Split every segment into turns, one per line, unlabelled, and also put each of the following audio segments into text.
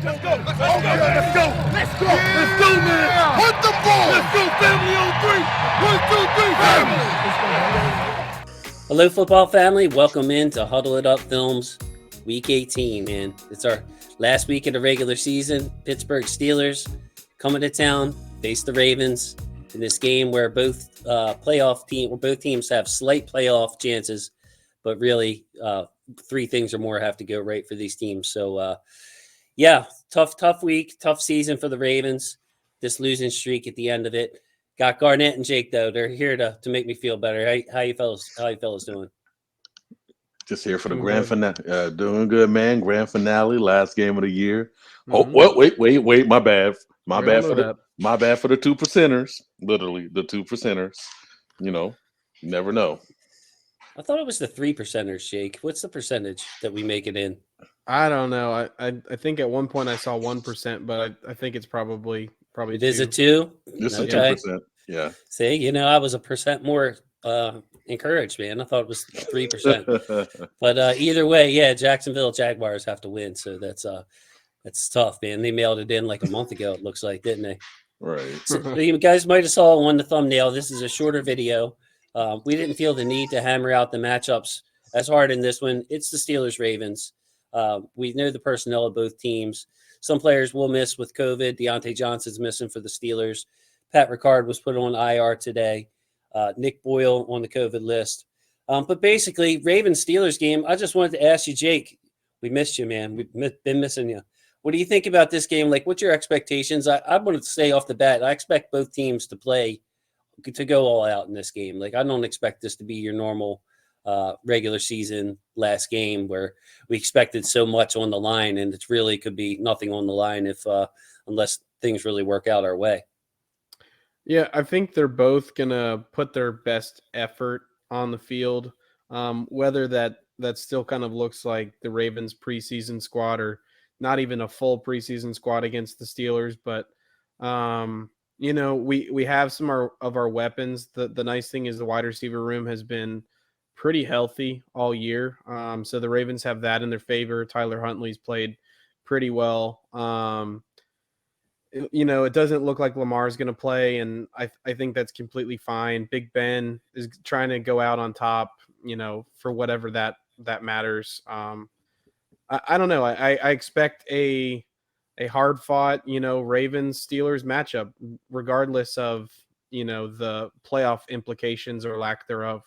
Let's go. Let's go. Let's go. Let's go, man. Hunt the ball. Let's go, family on 3. 1, 2, 3, family.
Hello, football family. Welcome into Huddle It Up Films, Week 18, man. It's our last week of the regular season. Pittsburgh Steelers coming to town, face the Ravens in this game where both teams have slight playoff chances, but really three things or more have to go right for these teams. So, tough week, tough season for the Ravens. This losing streak at the end of it. Got Garnett and Jake, though. They're here to make me feel better. How you fellas doing?
Just here for the grand finale. Doing good, man. Grand finale, last game of the year.
Mm-hmm.
Oh, wait. My bad for the 2 percenters. Literally, the 2 percenters. You never know.
I thought it was the 3 percenters, Jake. What's the percentage that we make it in?
I don't know. I think at one point I saw 1%, but I think it's probably
It
2.
is a 2.
This is
Okay.
2%. Yeah.
See, I was a percent more encouraged, man. I thought it was 3%. But either way, yeah, Jacksonville Jaguars have to win, so that's tough, man. They mailed it in like a month ago. It looks like, didn't they?
Right.
So, you guys might have saw on the thumbnail. This is a shorter video. We didn't feel the need to hammer out the matchups as hard in this one. It's the Steelers Ravens. We know the personnel of both teams. Some players will miss with COVID. Deontay Johnson's missing for the Steelers. Pat Ricard was put on IR today. Nick Boyle on the COVID list. But basically, Ravens-Steelers game, I just wanted to ask you, Jake, we missed you, man. We've been missing you. What do you think about this game? Like, what's your expectations? I wanted to say off the bat, I expect both teams to go all out in this game. Like, I don't expect this to be your normal regular season last game where we expected so much on the line, and it really could be nothing on the line unless things really work out our way.
Yeah, I think they're both going to put their best effort on the field. Whether that still kind of looks like the Ravens preseason squad or not even a full preseason squad against the Steelers. But, we have some of our weapons. The nice thing is the wide receiver room has been pretty healthy all year. So the Ravens have that in their favor. Tyler Huntley's played pretty well. It doesn't look like Lamar's going to play, and I think that's completely fine. Big Ben is trying to go out on top, for whatever that matters. I don't know. I expect a hard-fought, Ravens-Steelers matchup, regardless of, the playoff implications or lack thereof.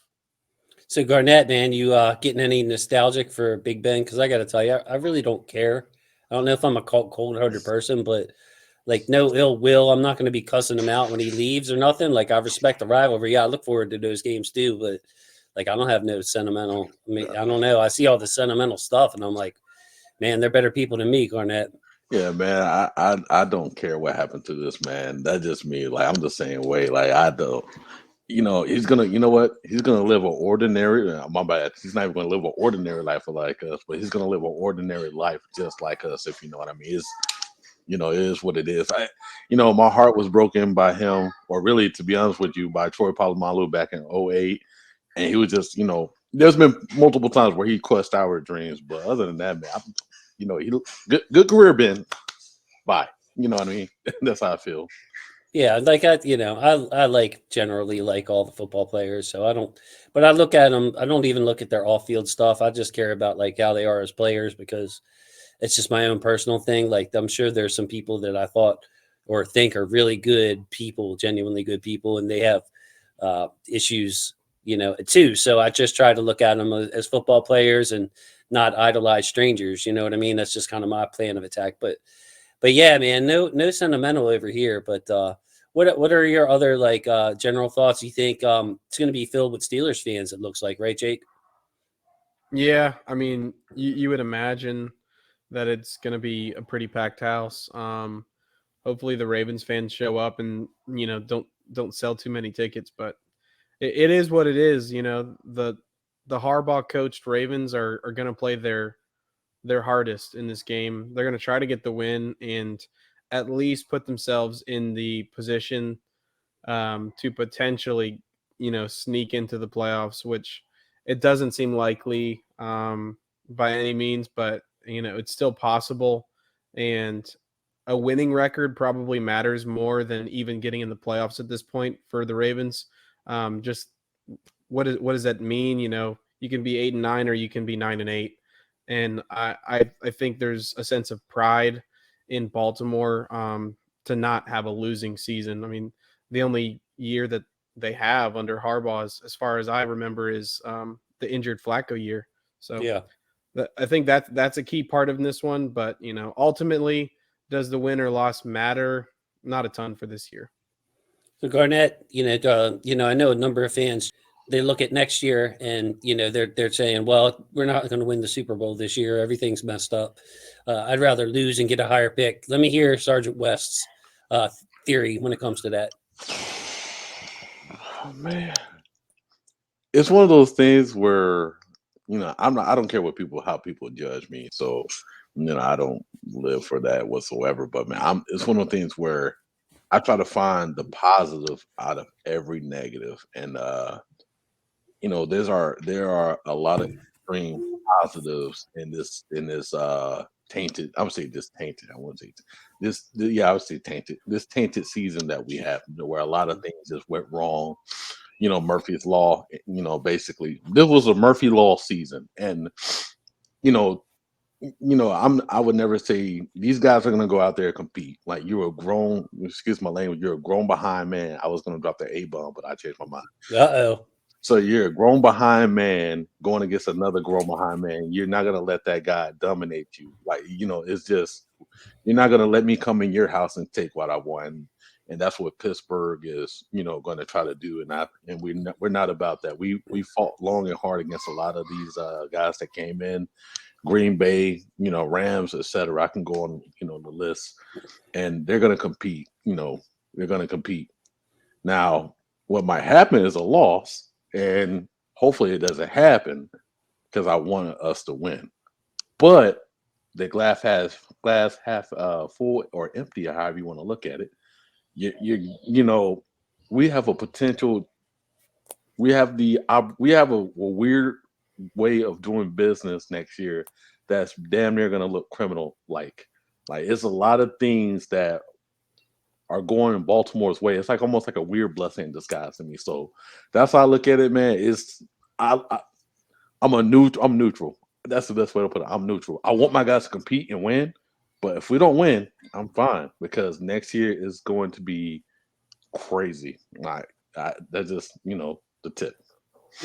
So, Garnett, man, you getting any nostalgic for Big Ben? Because I got to tell you, I really don't care. I don't know if I'm a cold-hearted person, but like, no ill will. I'm not going to be cussing him out when he leaves or nothing. Like, I respect the rivalry. Yeah, I look forward to those games too. But, like, I don't have no sentimental. I mean, I don't know. I see all the sentimental stuff, and I'm like, man, they're better people than me, Garnett.
Yeah, man. I don't care what happened to this man. That's just me. Like, I'm the same way. Like, I don't. He's gonna. You know what? He's gonna live an ordinary. My bad. He's not even gonna live an ordinary life like us, but he's gonna live an ordinary life just like us. If you know what I mean. It is what it is. My heart was broken by him, or really, to be honest with you, by Troy Polamalu back in 2008. And he was just, there's been multiple times where he crushed our dreams. But other than that, man, he good career, Ben. Bye. You know what I mean? That's how I feel.
Yeah, like I like generally like all the football players, so I don't. But I look at them. I don't even look at their off-field stuff. I just care about like how they are as players because it's just my own personal thing. Like, I'm sure there's some people that I thought or think are really good people, genuinely good people, and they have issues, too. So I just try to look at them as football players and not idolize strangers. You know what I mean? That's just kind of my plan of attack. But yeah, man, no sentimental over here. But what are your other like general thoughts? You think it's going to be filled with Steelers fans? It looks like, right, Jake?
Yeah, I mean, you would imagine that it's going to be a pretty packed house. Hopefully the Ravens fans show up and, don't sell too many tickets, but it is what it is. The Harbaugh coached Ravens are going to play their hardest in this game. They're going to try to get the win and at least put themselves in the position to potentially, sneak into the playoffs, which it doesn't seem likely by any means, but it's still possible. and a winning record probably matters more than even getting in the playoffs at this point for the Ravens. Just what does that mean? You can be 8-9 or you can be 9-8, and I think there's a sense of pride in Baltimore to not have a losing season. I mean, the only year that they have under Harbaugh, as far as I remember, is the injured Flacco year. So
Yeah.
I think that's a key part of this one. But ultimately, does the win or loss matter? Not a ton for this year.
So Garnett, I know a number of fans. They look at next year, and they're saying, "Well, we're not going to win the Super Bowl this year. Everything's messed up. I'd rather lose and get a higher pick." Let me hear Sergeant West's theory when it comes to that.
Oh, man, it's one of those things where I don't care how people judge me. So I don't live for that whatsoever. But man, it's one of those things where I try to find the positive out of every negative, and there are a lot of extreme positives in this tainted. I would say this tainted. I wouldn't say yeah, I would say tainted. This tainted season that we have, where a lot of things just went wrong. Murphy's Law. Basically, this was a Murphy Law season, and you know, I would never say these guys are going to go out there and compete. Like, you're a grown, excuse my language, you're a grown behind man. I was going to drop the A bomb, but I changed my mind.
Uh-oh.
So you're a grown behind man going against another grown behind man. You're not going to let that guy dominate you. Like, it's just, you're not going to let me come in your house and take what I want. And that's what Pittsburgh is, going to try to do. And we're not about that. We fought long and hard against a lot of these guys that came in. Green Bay, Rams, etc. I can go on, the list, and they're going to compete. They're going to compete. Now, what might happen is a loss, and hopefully it doesn't happen because I want us to win. But the glass half full or empty, or however you want to look at it. We have a potential. We have a weird way of doing business next year that's damn near going to look criminal. Like it's a lot of things that are going in Baltimore's way. It's like almost like a weird blessing in disguise to me. So that's how I look at it, man. I'm neutral. That's the best way to put it. I'm neutral. I want my guys to compete and win, but if we don't win, I'm fine, because next year is going to be crazy. That's just the tip.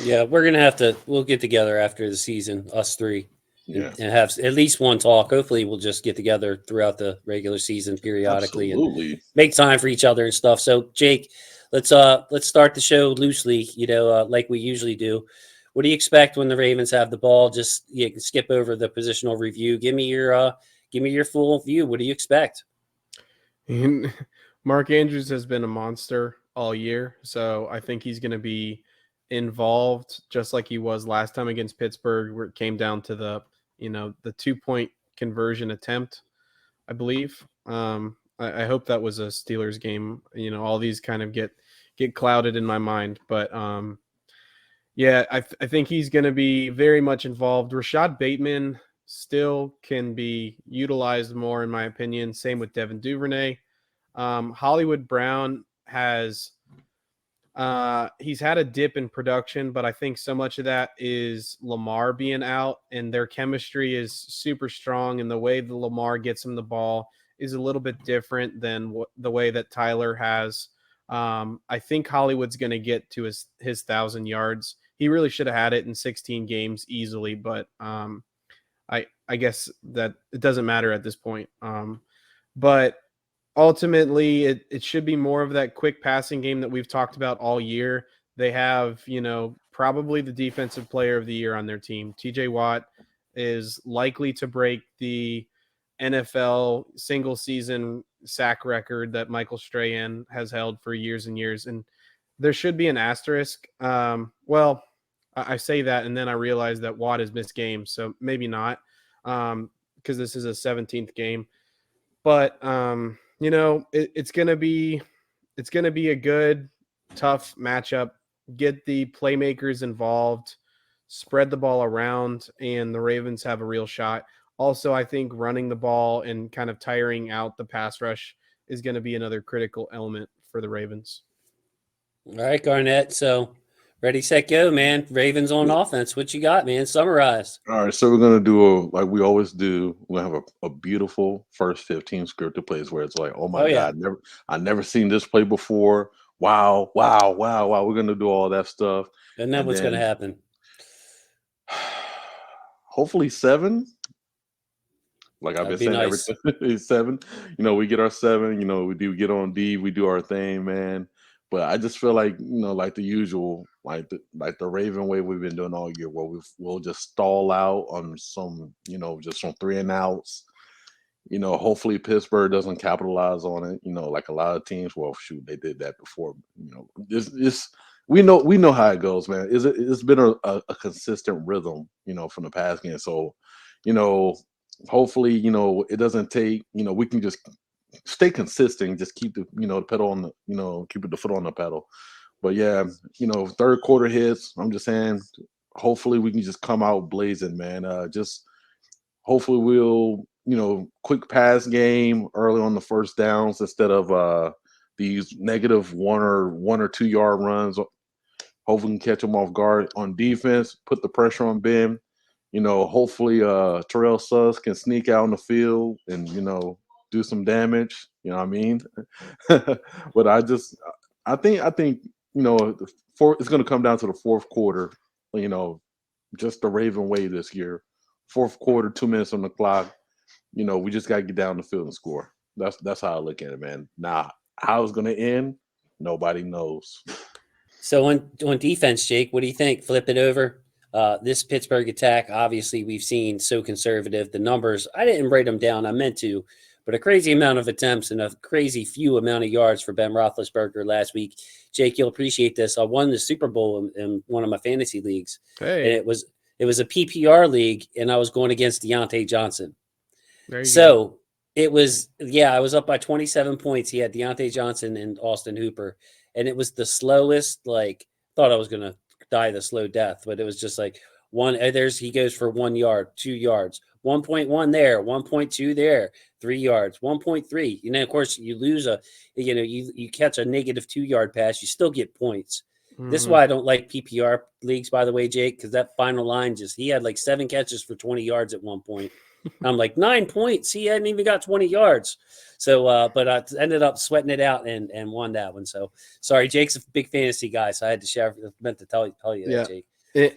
Yeah, we'll get together after the season, us three,
Yeah,
and have at least one talk. Hopefully we'll just get together throughout the regular season periodically
absolutely.
and make time for each other and stuff. So Jake, let's start the show loosely, like we usually do. What do you expect when the Ravens have the ball? Just you can skip over the positional review. Give me your full view. What do you expect?
And Mark Andrews has been a monster all year, so I think he's going to be involved just like he was last time against Pittsburgh, where it came down to the 2-point conversion attempt, I believe. I hope that was a Steelers game. All these kind of get clouded in my mind, but yeah, I think he's going to be very much involved. Rashad Bateman still can be utilized more, in my opinion. Same with Devin Duvernay. Hollywood Brown has he's had a dip in production, but I think so much of that is Lamar being out, and their chemistry is super strong, and the way the Lamar gets him the ball is a little bit different than the way that Tyler has. I think Hollywood's going to get to his 1,000 yards. He really should have had it in 16 games easily, but I guess that it doesn't matter at this point. But ultimately, it should be more of that quick passing game that we've talked about all year. They have, probably the defensive player of the year on their team. TJ Watt is likely to break the NFL single season sack record that Michael Strahan has held for years and years. And there should be an asterisk. Well, I say that, and then I realize that Watt has missed games, so maybe not, because this is a 17th game. But it's gonna be a good, tough matchup. Get the playmakers involved, spread the ball around, and the Ravens have a real shot. Also, I think running the ball and kind of tiring out the pass rush is going to be another critical element for the Ravens.
All right, Garnett. So ready, set, go, man. Ravens on offense. What you got, man? Summarize.
All right, so we're gonna do like we always do. We're gonna have a beautiful first 15 scripted plays where it's like, oh my
Oh yeah.
god, I never seen this play before. Wow, wow, wow, wow. We're gonna do all that stuff,
And then
and
what's going to
then
happen?
hopefully 7. Like I've been
That'd be
saying,
nice.
every 7. We get our 7. We do get on D, we do our thing, man. But I just feel like like the usual, like the Raven way we've been doing all year, where we'll just stall out on some, just some 3-and-outs. Hopefully Pittsburgh doesn't capitalize on it. Like a lot of teams. Well, shoot, they did that before. This we know how it goes, man. It's been a consistent rhythm, from the past game. So, you know, hopefully, it doesn't take. We can just stay consistent. Just keep the pedal on keep the foot on the pedal. But yeah, third quarter hits. I'm just saying. Hopefully, we can just come out blazing, man. Just hopefully we'll quick pass game early on the first downs instead of these negative 1 or 2 yard runs. Hopefully we can catch them off guard on defense, put the pressure on Ben. Hopefully Terrell Suggs can sneak out on the field and do some damage. You know what I mean? But I think it's going to come down to the fourth quarter. Just the Raven way this year. Fourth quarter, 2 minutes on the clock. We just got to get down the field and score. That's how I look at it, man. Now, how it's going to end, nobody knows.
So on defense, Jake, what do you think? Flip it over. This Pittsburgh attack, obviously, we've seen so conservative. The numbers, I didn't write them down. I meant to, but a crazy amount of attempts and a crazy few amount of yards for Ben Roethlisberger last week. Jake, you'll appreciate this. I won the Super Bowl in one of my fantasy leagues, and
Hey,
it was a PPR league, and I was going against Deontay Johnson.
there you go.
So it was, I was up by 27 points. He had Deontay Johnson and Austin Hooper, and it was the slowest. Like, thought I was gonna die the slow death, but it was just like he goes for 1 yard, 2 yards, 1.1 there, 1.2 there, 3 yards, 1.3. Of course, you lose you catch a negative 2 yard pass, you still get points. This is
Mhm.
why I don't like PPR leagues, by the way, Jake, because that final line he had like 7 catches for 20 yards at one point. I'm like 9 points. He hadn't even got 20 yards. So, but I ended up sweating it out and won that one. So sorry, Jake's a big fantasy guy, so I had to share. Meant to tell you
Yeah.
that, Jake.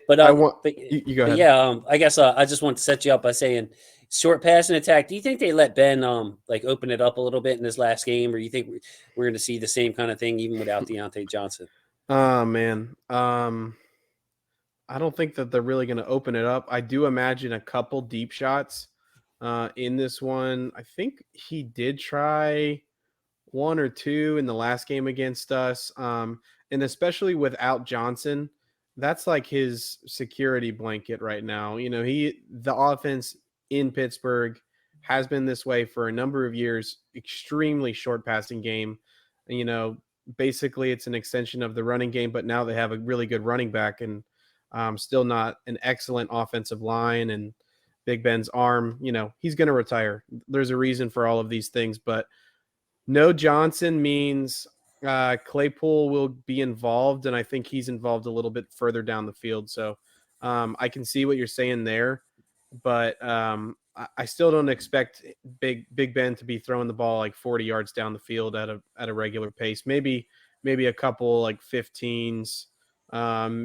But
I want you go ahead.
yeah, I guess I just want to set you up by saying short passing attack. Do you think they let Ben like open it up a little bit in this last game, or you think we're going to see the same kind of thing even without Deontay Johnson?
Oh man. I don't think that they're really going to open it up. I do imagine a couple deep shots in this one. I think he did try 1 or 2 in the last game against us. And especially without Johnson, that's like his security blanket right now. The offense in Pittsburgh has been this way for a number of years, extremely short passing game. You know, Basically it's an extension of the running game, but now they have a really good running back and still not an excellent offensive line. And Big Ben's arm, he's going to retire. There's a reason for all of these things, but no Johnson means Claypool will be involved, and I think he's involved a little bit further down the field. So I can see what you're saying there, but I still don't expect Big Ben to be throwing the ball like 40 yards down the field at a regular pace. Maybe a couple like 15s,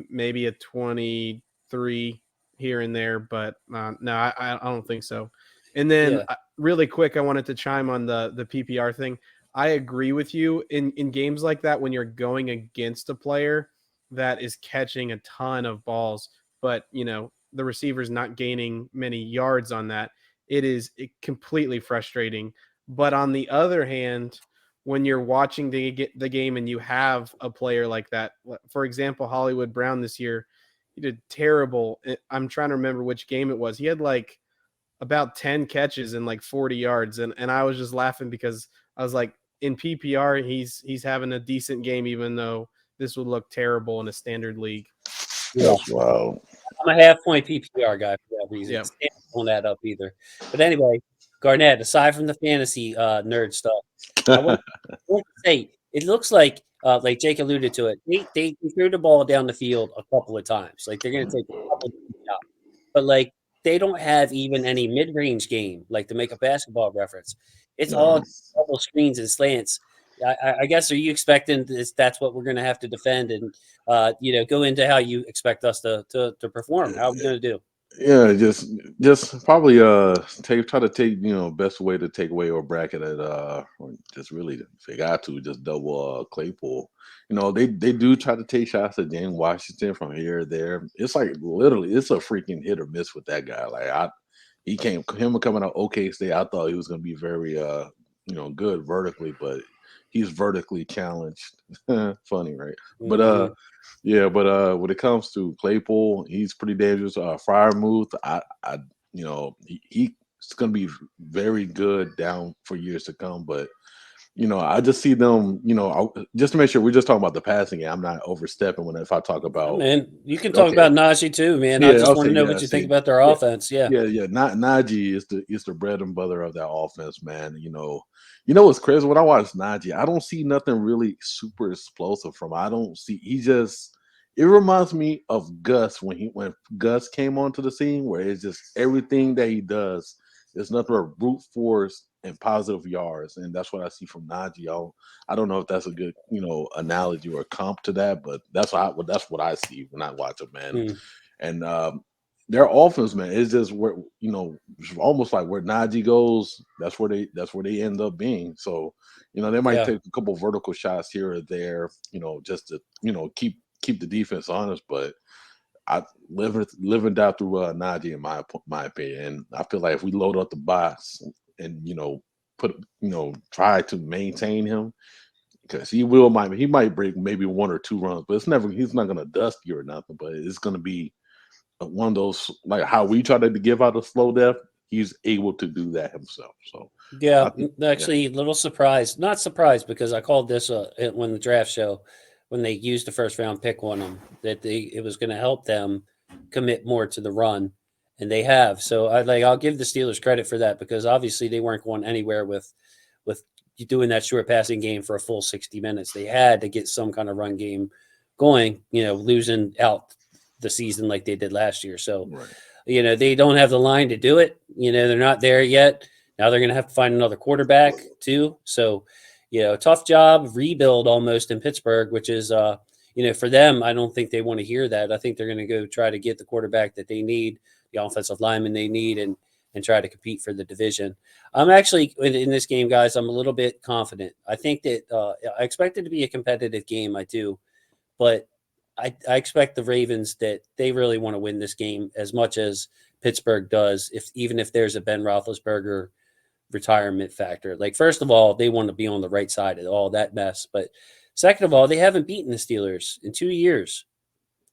maybe a 23 here and there, but no, I don't think so. And then
Yeah.
really quick, I wanted to chime on the PPR thing. I agree with you in games like that when you're going against a player that is catching a ton of balls, but the receiver's not gaining many yards on that. It is completely frustrating. But on the other hand, when you're watching the game and you have a player like that, for example, Hollywood Brown this year, he did terrible. I'm trying to remember which game it was. He had like about 10 catches and like 40 yards. And I was just laughing because I was like, in PPR, he's having a decent game, even though this would look terrible in a standard league.
Yeah.
That's wild.
I'm a half-point PPR guy for that reason.
Yeah.
Stats don't add up either. But anyway, Garnett, aside from the fantasy nerd stuff, I want to say it looks like Jake alluded to it. They threw the ball down the field a couple of times. Like they're going to take a couple of shots, but like they don't have even any mid-range game. Like to make a basketball reference, it's all
No.
double screens and slants. I guess are you expecting this? That's what we're going to have to defend and go into how you expect us to perform. How are we going to do?
Yeah, just probably try to take best way to take away or bracket it or just really if they got to just double Claypool. They do try to take shots at James Washington from here or there. It's like literally it's a freaking hit or miss with that guy. Like him coming out OK State, I thought he was gonna be very good vertically, but he's vertically challenged. Funny, right? But
Mhm.
yeah, but when it comes to Claypool, he's pretty dangerous. Fryermuth, he's gonna be very good down for years to come. But I just see them. Just to make sure we're just talking about the passing game. I'm not overstepping if I talk
Oh,
about.
man, you can talk
Okay,
about Najee too, man. I
yeah,
just
I'll
want
say
to know
yeah.
what you think
See,
about their
yeah,
offense. Yeah.
yeah. Not Najee is the bread and butter of that offense, man. What's crazy? When I watch Najee, I don't see nothing really super explosive from him. I don't see. He just. It reminds me of Gus when Gus came onto the scene, where it's just everything that he does is nothing but brute force and positive yards, and that's what I see from Najee. I don't know if that's a good analogy or comp to that, but that's what I see when I watch him, man.
Hmm.
And their offense, man, is just where it's almost like where Najee goes, that's where they end up being. So, they might
Yeah.
take a couple vertical shots here or there, just to keep the defense honest. But I living down through Najee in my opinion. And I feel like if we load up the box and put try to maintain him because he might break maybe one or two runs, but he's not gonna dust you or nothing. But it's gonna be one of those like how we try to give out a slow death. He's able to do that himself. So
Yeah,
I think, yeah,
actually, a little surprised. Not surprised because I called this when the draft show when they used the first round pick on them that it was going to help them commit more to the run, and they have. So I'll give the Steelers credit for that because obviously they weren't going anywhere with doing that short passing game for a full 60 minutes. They had to get some kind of run game going. Losing out the season like they did last year. So
right.
they don't have the line to do it. They're not there yet. Now they're going to have to find another quarterback too. So, tough job, rebuild almost in Pittsburgh, which is, for them, I don't think they want to hear that. I think they're going to go try to get the quarterback that they need, the offensive lineman they need, and try to compete for the division. I'm actually in this game, guys. I'm a little bit confident. I think that I expect it to be a competitive game. I do, but I expect the Ravens that they really want to win this game as much as Pittsburgh does. Even if there's a Ben Roethlisberger retirement factor. Like, first of all, they want to be on the right side of all that mess. But second of all, they haven't beaten the Steelers in 2 years.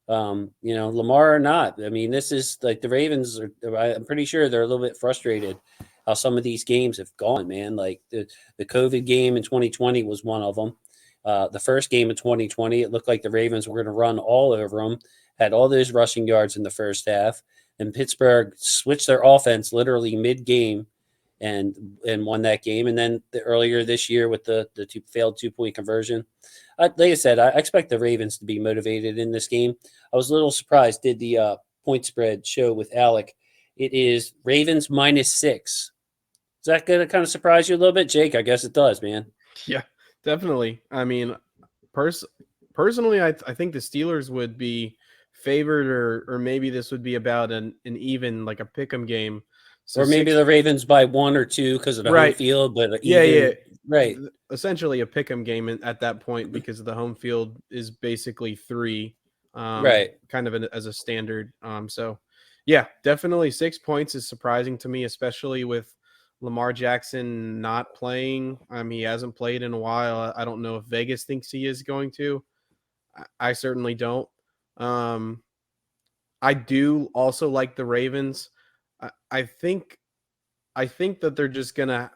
Lamar or not. I mean, this is like the Ravens I'm pretty sure they're a little bit frustrated how some of these games have gone, man. Like the COVID game in 2020 was one of them. The first game in 2020, it looked like the Ravens were going to run all over them, had all those rushing yards in the first half, and Pittsburgh switched their offense literally mid-game and won that game. And then earlier this year with the failed 2-point conversion. Like I said, I expect the Ravens to be motivated in this game. I was a little surprised. Did the point spread show with Alec? It is Ravens -6. Is that going to kind of surprise you a little bit, Jake? I guess it does, man.
Yeah, definitely. I mean, personally, I think the Steelers would be favored, or maybe this would be about an even like a pick'em game. So
Or maybe
six,
the Ravens by 1 or 2 because of the home
right?
field, but
Yeah, yeah.
even right.
Essentially a pick'em game at that point because the home field is basically 3,
Right.
kind of as a standard. So yeah, definitely 6 points is surprising to me, especially with Lamar Jackson not playing. He hasn't played in a while. I don't know if Vegas thinks he is going to. I certainly don't. Um, I do also like the Ravens. I think that they're just gonna,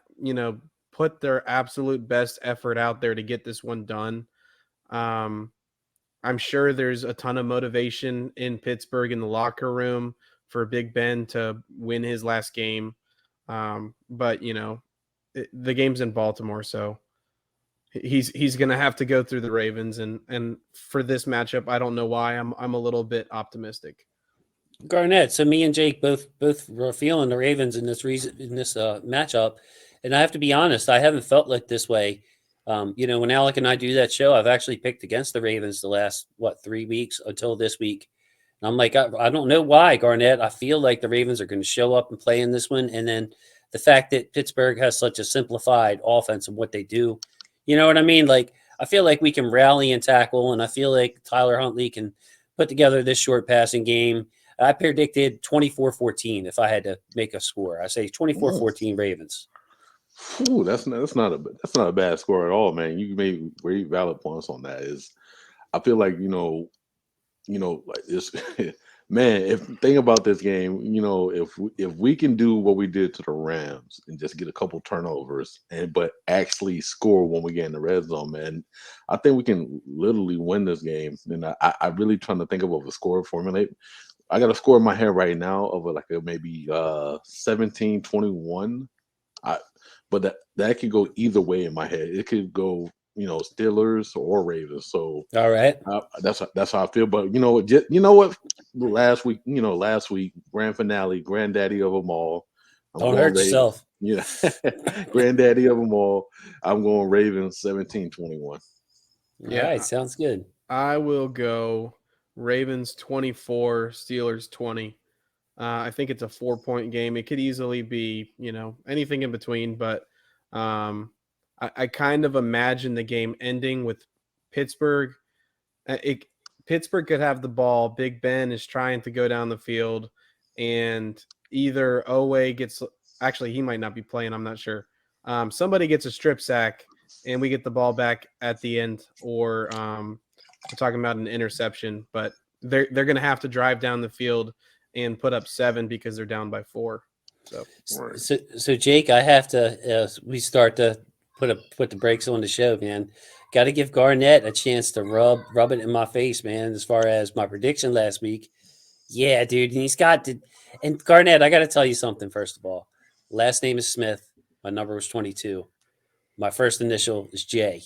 put their absolute best effort out there to get this one done. Um, I'm sure there's a ton of motivation in Pittsburgh in the locker room for Big Ben to win his last game. But the game's in Baltimore, so he's going to have to go through the Ravens, and for this matchup, I don't know why I'm a little bit optimistic.
Garnett. So me and Jake both were feeling the Ravens in this matchup, and I have to be honest, I haven't felt like this way. When Alec and I do that show, I've actually picked against the Ravens the last 3 weeks until this week. And I'm like, I don't know why, Garnett. I feel like the Ravens are going to show up and play in this one, and then the fact that Pittsburgh has such a simplified offense and what they do, you know what I mean? Like, I feel like we can rally and tackle, and I feel like Tyler Huntley can put together this short passing game. I predicted 24-14 if I had to make a score. I say 24-14 Ravens.
Ooh, that's not a bad score at all, man. You made very valid points on that. I feel like like this, man. If think about this game, if we can do what we did to the Rams and just get a couple turnovers but actually score when we get in the red zone, man, I think we can literally win this game. And I really trying to think of a score formulate. I got a score in my head right now of maybe 17-21. But that could go either way in my head. It could go, Steelers or Ravens. So
all right,
that's how I feel. But you know what? Last week, grand finale, granddaddy of them all.
Don't hurt yourself.
Yeah, granddaddy of them all. I'm going Ravens 17-21.
Yeah, all right, sounds good.
I will go Ravens 24, Steelers 20. I think it's a 4-point game. It could easily be, anything in between, but I kind of imagine the game ending with Pittsburgh. Pittsburgh could have the ball. Big Ben is trying to go down the field, and either Owe gets – actually, he might not be playing. I'm not sure. Somebody gets a strip sack, and we get the ball back at the end, or we're talking about an interception. But they're going to have to drive down the field and put up 7 because they're down by 4.
So Jake, I have to. We start to put the brakes on the show, man. Got to give Garnett a chance to rub it in my face, man. As far as my prediction last week, yeah, dude, and he's got to. And Garnett, I got to tell you something. First of all, last name is Smith. My number was 22. My first initial is J.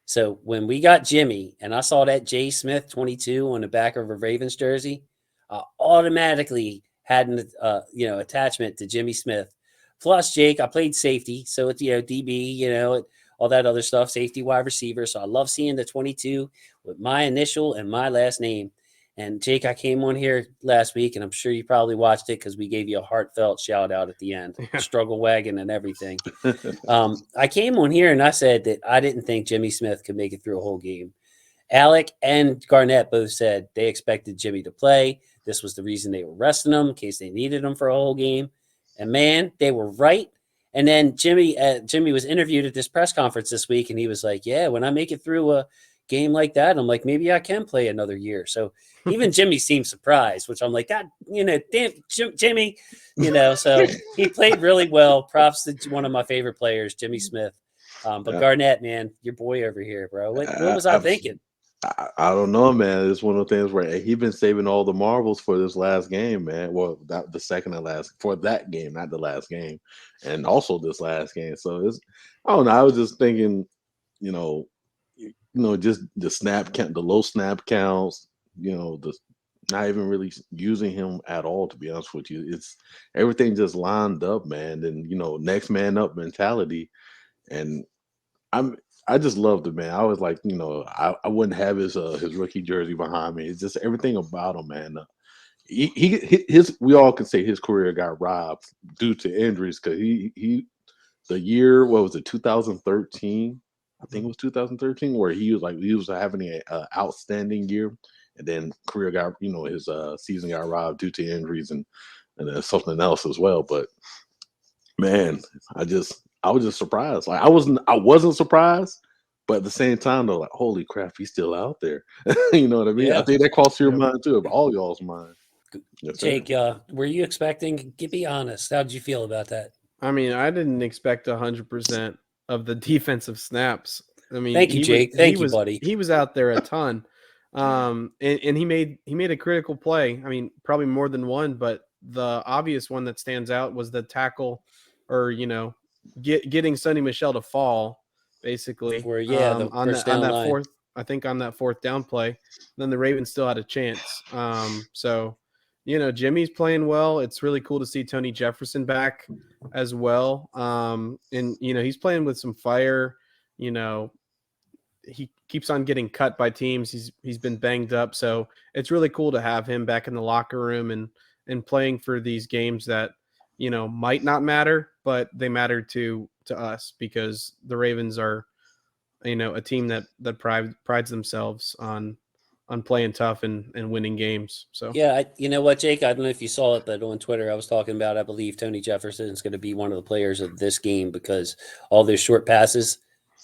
So when we got Jimmy, and I saw that J Smith 22 on the back of a Ravens jersey, I automatically had an attachment to Jimmy Smith. Plus, Jake, I played safety, so it's DB, all that other stuff, safety, wide receiver. So I love seeing the 22 with my initial and my last name. And Jake, I came on here last week, and I'm sure you probably watched it because we gave you a heartfelt shout out at the end, struggle wagon and everything. I came on here and I said that I didn't think Jimmy Smith could make it through a whole game. Alec and Garnett both said they expected Jimmy to play. This was the reason they were resting him in case they needed him for a whole game. And man, they were right. And then Jimmy was interviewed at this press conference this week, and he was like, yeah, when I make it through a game like that, I'm like, maybe I can play another year. So even Jimmy seemed surprised, which I'm like, God, damn, Jimmy, so he played really well. Props to one of my favorite players, Jimmy Smith. But Garnett, man, your boy over here, bro. What was I thinking?
I don't know, man. It's one of the things where he's been saving all the marbles for this last game, man. Well, the second and last for that game, not the last game, and also this last game. So I don't know. I was just thinking, just the snap count, the low snap counts, the not even really using him at all. To be honest with you, it's everything just lined up, man. And next man up mentality, and I just loved it, man. I was like, I wouldn't have his rookie jersey behind me. It's just everything about him, man. We all can say his career got robbed due to injuries because the year, what was it, 2013? I think it was 2013, where he was having an outstanding year, and then career got, his season got robbed due to injuries and then something else as well. But man, I was just surprised. Like I wasn't surprised, but at the same time, though, like, holy crap, he's still out there. You know what I mean? Yeah. I think that crossed your mind too, all y'all's mind.
Yes, Jake, were you expecting? Be honest. How did you feel about that?
I mean, I didn't expect 100% of the defensive snaps. I mean,
thank you, Jake. Thank you, buddy.
He was out there a ton. And he made a critical play. I mean, probably more than one, but the obvious one that stands out was the tackle, or getting Sonny Michel to fall, basically,
For the
on
first
that on
down
that
line.
fourth. I think on that fourth down play, then the Ravens still had a chance. So Jimmy's playing well. It's really cool to see Tony Jefferson back as well. And he's playing with some fire. He keeps on getting cut by teams. He's been banged up, so it's really cool to have him back in the locker room and playing for these games that might not matter, but they matter to us, because the Ravens are a team that prides themselves on playing tough and winning games. So
Yeah, you know what, Jake? I don't know if you saw it, but on Twitter I was talking about, I believe Tony Jefferson is going to be one of the players of this game, because all those short passes,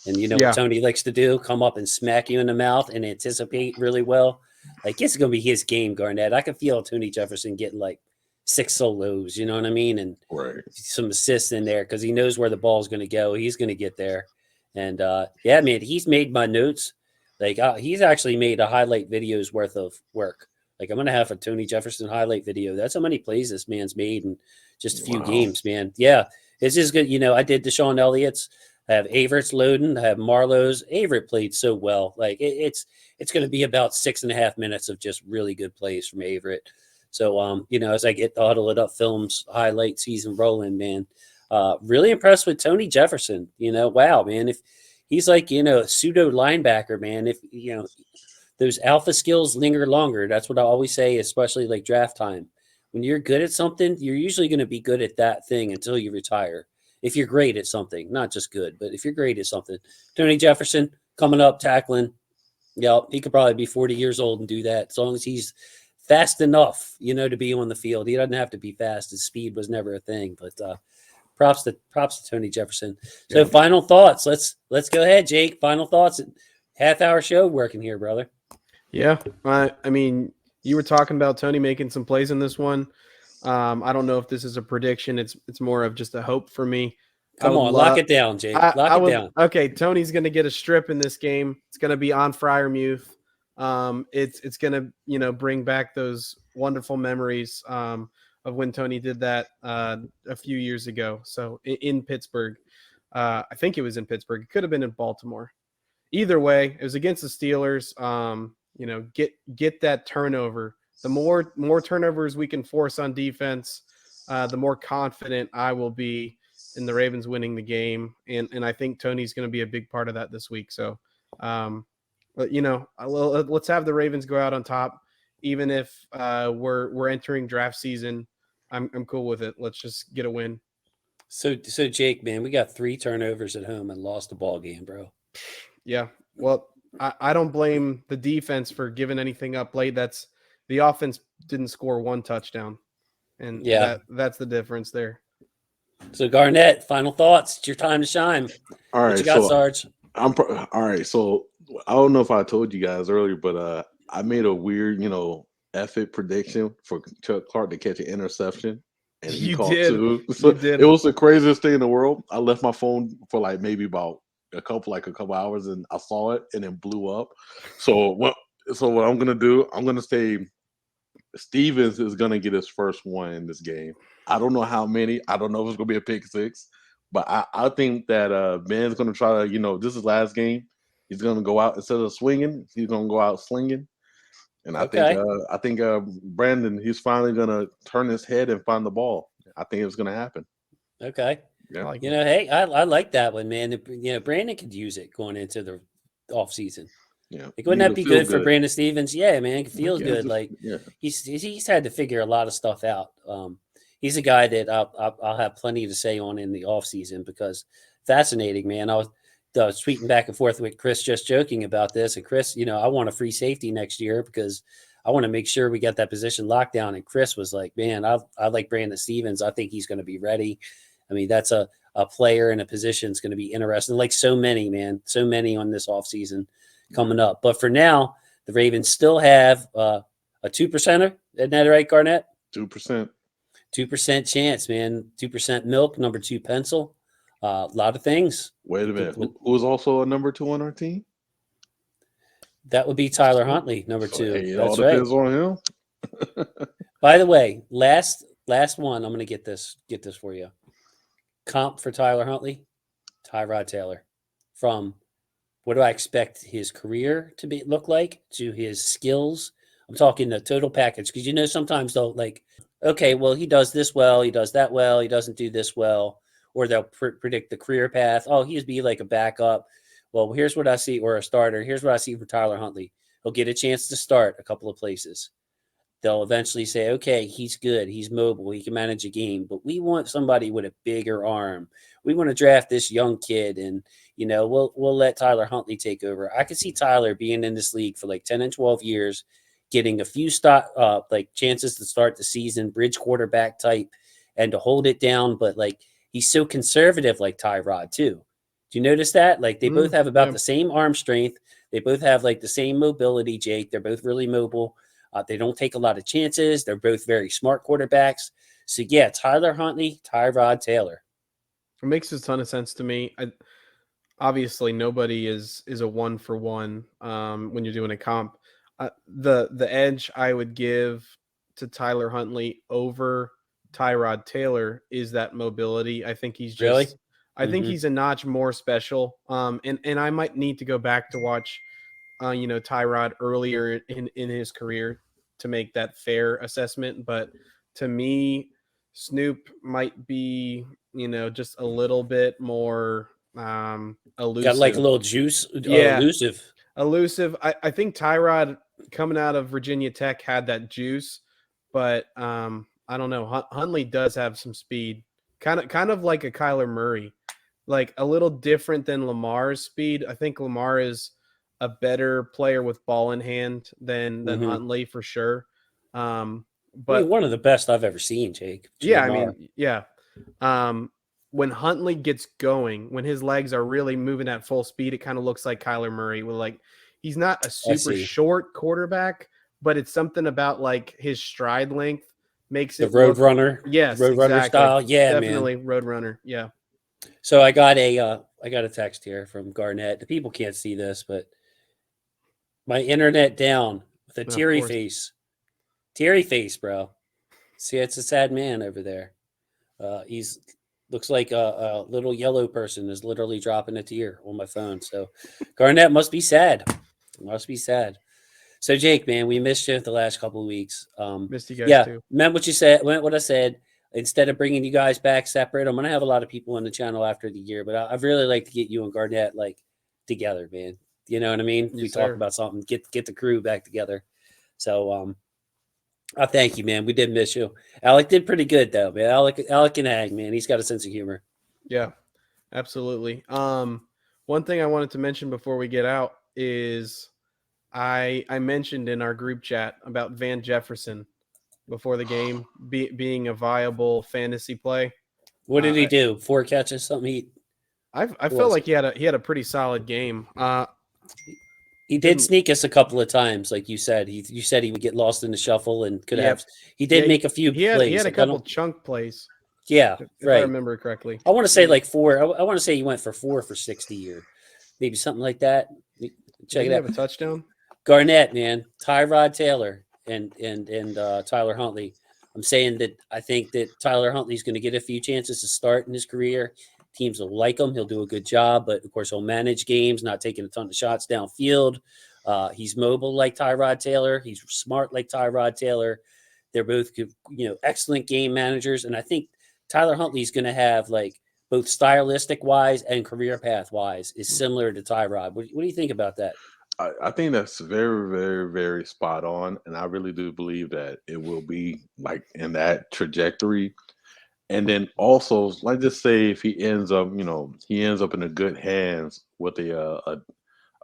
and what
yeah,
Tony likes to do, come up and smack you in the mouth and anticipate really well. Like, it's going to be his game, Garnett. I can feel Tony Jefferson getting like 6 solos, you know what I mean? And
Right.
some assists in there, because he knows where the ball is going to go. He's going to get there. And yeah, man, he's made my notes. Like, he's actually made a highlight video's worth of work. Like, I'm going to have a Tony Jefferson highlight video. That's how many plays this man's made in just a few games, man. Yeah, it's just good. I did Deshaun Elliott's. I have Averett's loading. I have Marlowe's. Averett played so well. Like, it's going to be about 6.5 minutes of just really good plays from Averett. So, as I get the Huddle It Up Films highlight season rolling, man, really impressed with Tony Jefferson. Wow, man. If he's like, a pseudo linebacker, man, if, those alpha skills linger longer. That's what I always say, especially like draft time. When you're good at something, you're usually going to be good at that thing until you retire. If you're great at something, not just good, but if you're great at something. Tony Jefferson coming up, tackling. Yeah, he could probably be 40 years old and do that, as long as he's fast enough, to be on the field. He doesn't have to be fast. His speed was never a thing, but props to Tony Jefferson. So
Yeah.
Final thoughts. Let's go ahead, Jake. Final thoughts. Half-hour show working here, brother.
Yeah, I mean, you were talking about Tony making some plays in this one. I don't know if this is a prediction. It's more of just a hope for me.
Come on, lock it down, Jake. Lock it down.
Okay, Tony's going to get a strip in this game. It's going to be on Freiermuth. It's going to bring back those wonderful memories of when Tony did that a few years ago. So in Pittsburgh, I think it was in Pittsburgh. It could have been in Baltimore. Either way, it was against the Steelers. Get that turnover. The more turnovers we can force on defense, the more confident I will be in the Ravens winning the game. And I think Tony's going to be a big part of that this week. So, but let's have the Ravens go out on top, even if we're entering draft season. I'm cool with it. Let's just get a win.
So Jake, man, we got 3 turnovers at home and lost the ball game, bro.
Yeah. Well, I don't blame the defense for giving anything up late. That's the offense didn't score 1 touchdown, and that's the difference there.
So Garnett, final thoughts. It's your time to shine.
All right,
what you got, Sarge?
all right. So I don't know if I told you guys earlier, but I made a weird, effort prediction for Chuck Clark to catch an interception, and he caught 2. So it was the craziest thing in the world. I left my phone for like maybe about a couple hours, and I saw it and it blew up. So what I'm gonna do, I'm gonna say Stevens is gonna get his first one in this game. I don't know how many. I don't know if it's gonna be a pick 6, but I think that Ben's gonna try to, this is his last game. He's gonna go out instead of swinging. He's gonna go out slinging. And I think Brandon, he's finally gonna turn his head and find the ball. I think it's gonna happen.
Okay.
Yeah.
Hey, I like that one, man. Brandon could use it going into the off season.
Yeah.
Like, wouldn't that be good for Brandon Stevens? Yeah, man, it feels good. He's had to figure a lot of stuff out. He's a guy that I'll have plenty to say on in the off season, because fascinating, man. I was tweeting back and forth with Chris, just joking about this. And Chris, I want a free safety next year because I want to make sure we get that position locked down. And Chris was like, man, I like Brandon Stevens. I think he's going to be ready. I mean, that's a player in a position that's going to be interesting. Like so many on this offseason coming up. But for now, the Ravens still have a 2%er. Isn't that right, Garnett?
2%.
2% chance, man. 2% milk, number 2 pencil. A lot of things.
Wait a minute. Who's also a number 2 on our team?
That would be Tyler Huntley, number
So,
2.
hey, it all
That's right.
depends on him.
By the way, last one. I'm going to get this for you. Comp for Tyler Huntley, Tyrod Taylor. From what do I expect his career to look like to his skills? I'm talking the total package because sometimes they'll like, okay, well he does this well, he does that well, he doesn't do this well, or they'll predict the career path. Oh, he'd be like a backup. Well, here's what I see, or a starter. Here's what I see from Tyler Huntley. He'll get a chance to start a couple of places. They'll eventually say, okay, he's good, he's mobile, he can manage a game, but we want somebody with a bigger arm. We want to draft this young kid, and we'll let Tyler Huntley take over. I could see Tyler being in this league for like 10 and 12 years, getting a few chances to start the season, bridge quarterback type, and to hold it down. But like he's so conservative, like Tyrod too. Do you notice that? Like they both have about the same arm strength. They both have like the same mobility, Jake. They're both really mobile. They don't take a lot of chances. They're both very smart quarterbacks. So, yeah, Tyler Huntley, Tyrod Taylor.
It makes a ton of sense to me. Obviously, nobody is a 1-for-1 when you're doing a comp. The edge I would give to Tyler Huntley over Tyrod Taylor is that mobility. I think he's just
Really?
I think he's a notch more special. And I might need to go back to watch Tyrod earlier in his career to make that fair assessment. But to me, Snoop might be, just a little bit more elusive.
Got like a little juice.
Yeah.
Elusive.
I think Tyrod coming out of Virginia Tech had that juice, but I don't know. Huntley does have some speed, kind of like a Kyler Murray, like a little different than Lamar's speed. I think Lamar is a better player with ball in hand than Huntley for sure. But
one of the best I've ever seen, Jake.
Yeah,
Lamar.
I mean, yeah. When Huntley gets going, when his legs are really moving at full speed, it kind of looks like Kyler Murray. He's not a super short quarterback, but it's something about like his stride length makes it
the road runner.
Yes,
road runner
exactly.
style. Yeah,
definitely
man.
road runner. Yeah.
So I got a text here from Garnett. The people can't see this, but my internet down with a teary face. Teary face, bro. See, it's a sad man over there. He's looks like a little yellow person is literally dropping a tear on my phone. So Garnett must be sad. Must be sad. So Jake, man, we missed you the last couple of weeks.
Missed you guys too.
Meant what you said. Meant what I said. Instead of bringing you guys back separate, I'm gonna have a lot of people on the channel after the year, but I'd really like to get you and Garnett like together, man. You know what I mean? We talk about something, get the crew back together. So I thank you, man. We did miss you. Alec did pretty good though, man. Alec can hang, man. He's got a sense of humor.
Yeah, absolutely. One thing I wanted to mention before we get out is I mentioned in our group chat about Van Jefferson before the game being a viable fantasy play.
What did he do? 4 catches, something?
I felt like he had a pretty solid game.
He did sneak us a couple of times, like you said. You said he would get lost in the shuffle and could have. He did make a few plays.
He had a couple chunk plays.
Yeah,
if I remember correctly.
I want to say like 4. I want to say he went for 4 for 60 or maybe something like that. Check it out.
Have a touchdown.
Garnett, man, Tyrod Taylor and Tyler Huntley. I'm saying that I think that Tyler Huntley's going to get a few chances to start in his career. Teams will like him. He'll do a good job, but of course he'll manage games, not taking a ton of shots downfield. He's mobile like Tyrod Taylor. He's smart like Tyrod Taylor. They're both, excellent game managers. And I think Tyler Huntley's going to have like both stylistic wise and career path wise is similar to Tyrod. What do you think about that?
I think that's very, very, very spot on. And I really do believe that it will be like in that trajectory. And then also, like just say if he ends up, in a good hands with a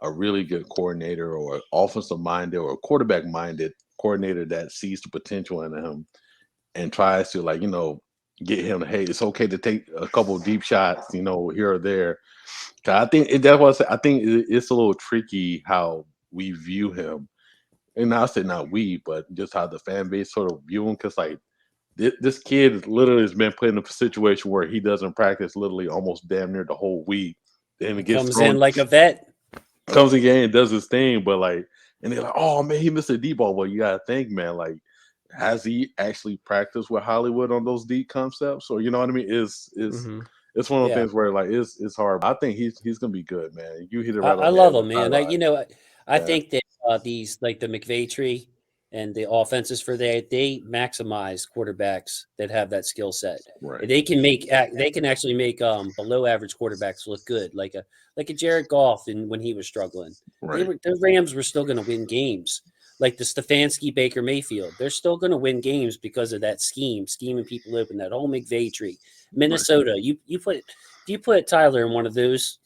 really good coordinator or offensive minded or quarterback minded coordinator that sees the potential in him and tries to get him, hey, it's okay to take a couple of deep shots, here or there. I think I think it's a little tricky how we view him. And I said not we, but just how the fan base sort of view him. Because this kid literally has been put in a situation where he doesn't practice literally almost damn near the whole week. Then it gets
comes in like a vet.
comes in game, does his thing, but like, and they're like, oh man, he missed a deep ball. Well, you gotta think, man, like, has he actually practiced with Hollywood on those deep concepts? Or you know what I mean?
Mhm.
It's one of those
Yeah.
things where like it's hard. I think he's gonna be good, man. You hit it right
I
on the head
love
with
him, man.
Tyrod.
I
Yeah,
think that these like the McVay tree and the offenses for they maximize quarterbacks that have that skill set.
right,
They can actually make below average quarterbacks look good, like a Jared Goff and when he was struggling.
right,
The Rams were still going to win games. Like the Stefanski Baker Mayfield, they're still going to win games because of that scheming people open, that whole McVay tree.
right.
Minnesota, you put if you put Tyler in one of those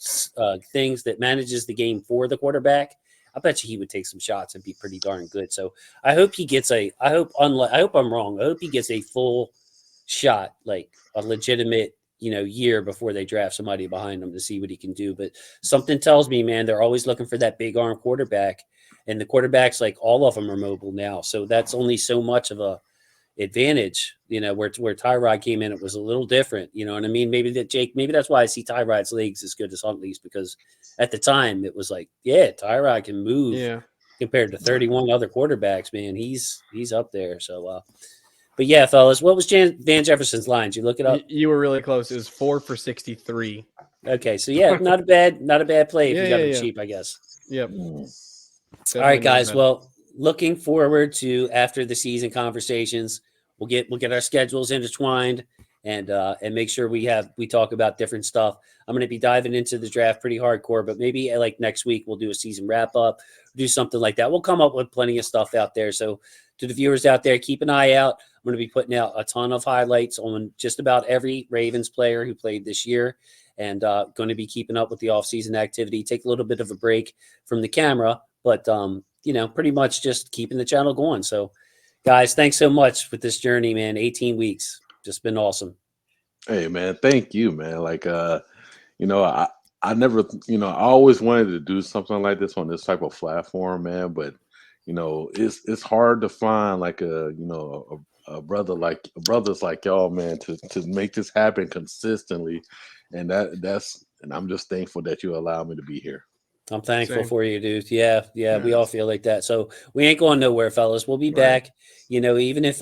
things that manages the game for the quarterback, I bet you he would take some shots and be pretty darn good. So I hope he gets I hope I'm wrong. I hope he gets a full shot, like a legitimate, year before they draft somebody behind him to see what he can do. But something tells me, man, they're always looking for that big arm quarterback. And the quarterbacks, like all of them are mobile now. So that's only so much of a advantage, where Tyrod came in, it was a little different. You know what I mean? Maybe that's why I see Tyrod's legs as good as Huntley's, because at the time it was like, yeah, Tyrod can move
Yeah.
compared to 31 other quarterbacks, man. He's up there. So but yeah, fellas, what was Van Jefferson's line? Did you look it up?
You were really close. It was 4 for 63.
Okay, so yeah, not a bad play if
Yeah,
you got
yeah,
him
yeah.
cheap, I guess.
Yep.
All right,
Definitely not
guys.
bad.
Well, looking forward to after the season conversations. We'll get our schedules intertwined and make sure we talk about different stuff. I'm going to be diving into the draft pretty hardcore, but maybe like next week we'll do a season wrap up, do something like that. We'll come up with plenty of stuff out there. So to the viewers out there, keep an eye out. I'm going to be putting out a ton of highlights on just about every Ravens player who played this year, and going to be keeping up with the offseason activity. Take a little bit of a break from the camera, but pretty much just keeping the channel going. So guys, thanks so much with this journey, man. 18 weeks. Just been awesome.
Hey man, thank you, man. Like I never I always wanted to do something like this on this type of platform, man, but it's hard to find like a brothers like y'all, man, to make this happen consistently. And and I'm just thankful that you allow me to be here.
I'm thankful
Same.
for you, dude. Yeah, we
Yeah.
all feel like that. So we ain't going nowhere, fellas. We'll be
Right.
back. Even if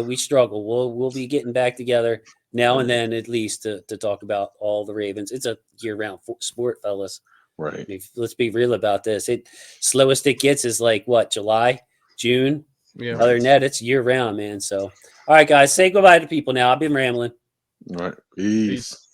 we struggle, we'll be getting back together now and then, at least to talk about all the Ravens. It's a year-round sport, fellas.
Right.
Let's be real about this. It slowest it gets is like what, July, June.
Yeah.
Other than that, it's year-round, man. So, all right, guys, say goodbye to people now. I've been rambling.
All right.
Peace.
Peace.